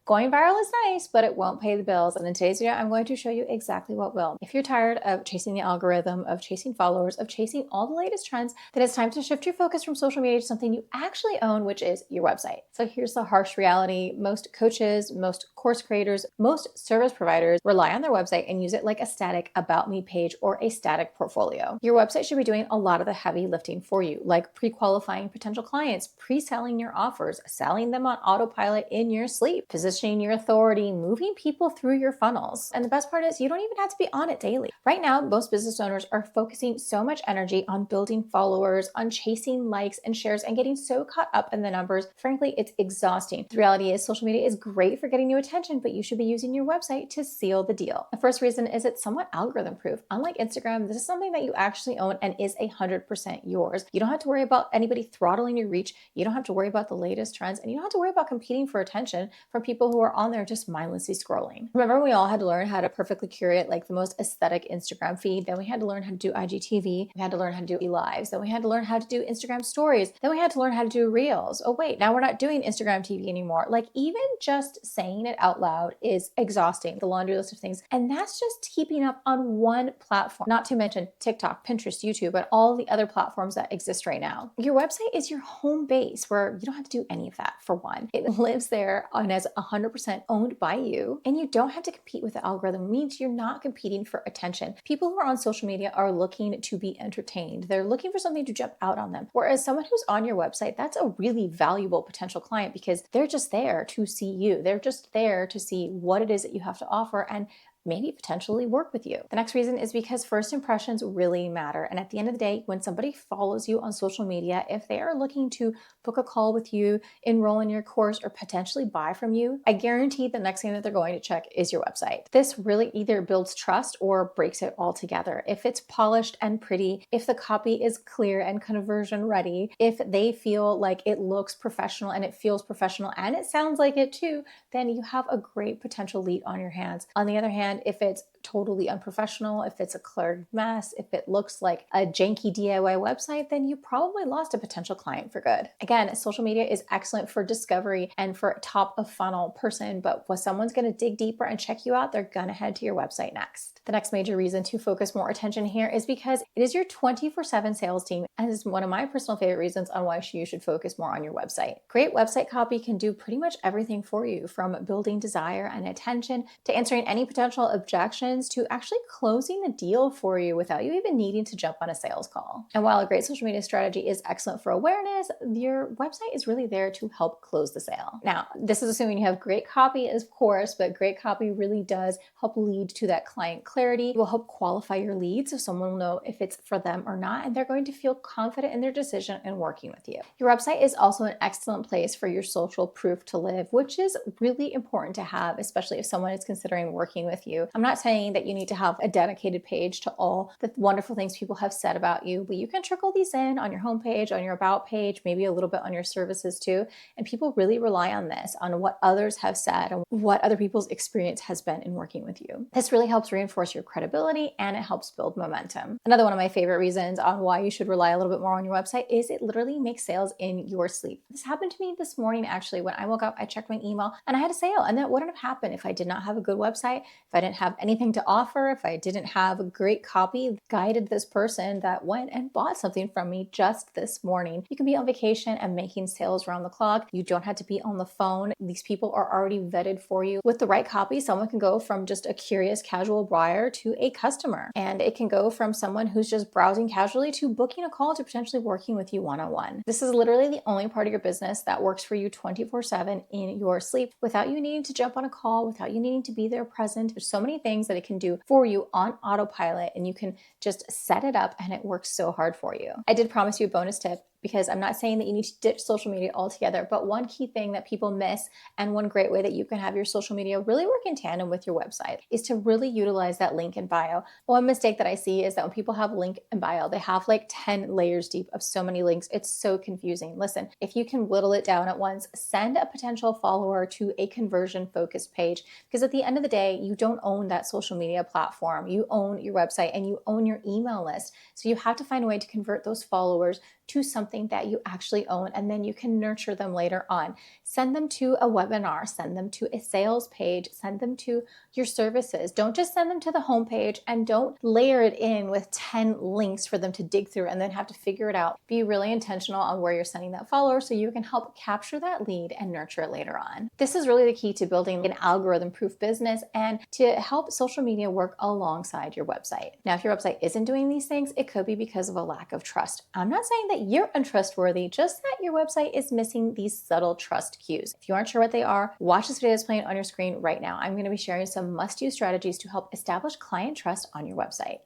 Going viral is nice, but it won't pay the bills. And in today's video, I'm going to show you exactly what will. If you're tired of chasing the algorithm, of chasing followers, of chasing all the latest trends, then it's time to shift your focus from social media to something you actually own, which is your website. So here's the harsh reality. Most coaches, most course creators, most service providers rely on their website and use it like a static about me page or a static portfolio. Your website should be doing a lot of the heavy lifting for you, like pre-qualifying potential clients, pre-selling your offers, selling them on autopilot in your sleep, positioning your authority, moving people through your funnels. And the best part is you don't even have to be on it daily. Right now, most business owners are focusing so much energy on building followers, on chasing likes and shares, and getting so caught up in the numbers. Frankly, it's exhausting. The reality is social media is great for getting new attention, but you should be using your website to seal the deal. The first reason is it's somewhat algorithm proof. Unlike Instagram, this is something that you actually own and is 100% yours. You don't have to worry about anybody throttling your reach. You don't have to worry about the latest trends, and you don't have to worry about competing for attention from people who are on there just mindlessly scrolling. Remember, we all had to learn how to perfectly curate like the most aesthetic Instagram feed. Then we had to learn how to do IGTV. We had to learn how to do lives. Then we had to learn how to do Instagram stories. Then we had to learn how to do reels. Oh wait, now we're not doing Instagram TV anymore. Like even just saying it out loud is exhausting, the laundry list of things. And that's just keeping up on one platform, not to mention TikTok, Pinterest, YouTube, and all the other platforms that exist right now. Your website is your home base where you don't have to do any of that for one. It lives there and is 100% owned by you, and you don't have to compete with the algorithm. It means you're not competing for attention. People who are on social media are looking to be entertained. They're looking for something to jump out on them. Whereas someone who's on your website, that's a really valuable potential client because they're just there to see you. They're just there to see what it is that you have to offer and maybe potentially work with you. The next reason is because first impressions really matter. And at the end of the day, when somebody follows you on social media, if they are looking to book a call with you, enroll in your course, or potentially buy from you, I guarantee the next thing that they're going to check is your website. This really either builds trust or breaks it all together. If it's polished and pretty, if the copy is clear and conversion ready, if they feel like it looks professional and it feels professional and it sounds like it too, then you have a great potential lead on your hands. On the other hand, if it's totally unprofessional, if it's a cluttered mess, if it looks like a janky DIY website, then you probably lost a potential client for good. Again, social media is excellent for discovery and for top of funnel person, but when someone's going to dig deeper and check you out, they're going to head to your website next. The next major reason to focus more attention here is because it is your 24/7 sales team, and is one of my personal favorite reasons on why you should focus more on your website. Great website copy can do pretty much everything for you, from building desire and attention to answering any potential objections to actually closing the deal for you without you even needing to jump on a sales call. And while a great social media strategy is excellent for awareness, your website is really there to help close the sale. Now, this is assuming you have great copy, of course, but great copy really does help lead to that client clarity. It will help qualify your leads so someone will know if it's for them or not, and they're going to feel confident in their decision in working with you. Your website is also an excellent place for your social proof to live, which is really important to have, especially if someone is considering working with you. I'm not saying that you need to have a dedicated page to all the wonderful things people have said about you, but you can trickle these in on your homepage, on your about page, maybe a little bit on your services too. And people really rely on this, on what others have said and what other people's experience has been in working with you. This really helps reinforce your credibility and it helps build momentum. Another one of my favorite reasons on why you should rely a little bit more on your website is it literally makes sales in your sleep. This happened to me this morning actually. When I woke up, I checked my email and I had a sale, and that wouldn't have happened if I did not have a good website, if I didn't have anything to offer, if I didn't have a great copy guided this person that went and bought something from me just this morning. You can be on vacation and making sales around the clock. You don't have to be on the phone. These people are already vetted for you. With the right copy, someone can go from just a curious casual buyer to a customer. And it can go from someone who's just browsing casually to booking a call to potentially working with you one-on-one. This is literally the only part of your business that works for you 24/7 in your sleep without you needing to jump on a call, without you needing to be there present. There's so many things that it can do for you on autopilot, and you can just set it up and it works so hard for you. I did promise you a bonus tip, because I'm not saying that you need to ditch social media altogether, but one key thing that people miss and one great way that you can have your social media really work in tandem with your website is to really utilize that link in bio. One mistake that I see is that when people have link in bio, they have like 10 layers deep of so many links. It's so confusing. Listen, if you can whittle it down at once, send a potential follower to a conversion focused page, because at the end of the day, you don't own that social media platform. You own your website and you own your email list. So you have to find a way to convert those followers to something something that you actually own, and then you can nurture them later on. Send them to a webinar, send them to a sales page, send them to your services. Don't just send them to the homepage, and don't layer it in with 10 links for them to dig through and then have to figure it out. Be really intentional on where you're sending that follower so you can help capture that lead and nurture it later on. This is really the key to building an algorithm-proof business and to help social media work alongside your website. Now, if your website isn't doing these things, it could be because of a lack of trust. I'm not saying that you're untrustworthy, just that your website is missing these subtle trust cues. If you aren't sure what they are, watch this video that's playing on your screen right now. I'm going to be sharing some must-use strategies to help establish client trust on your website.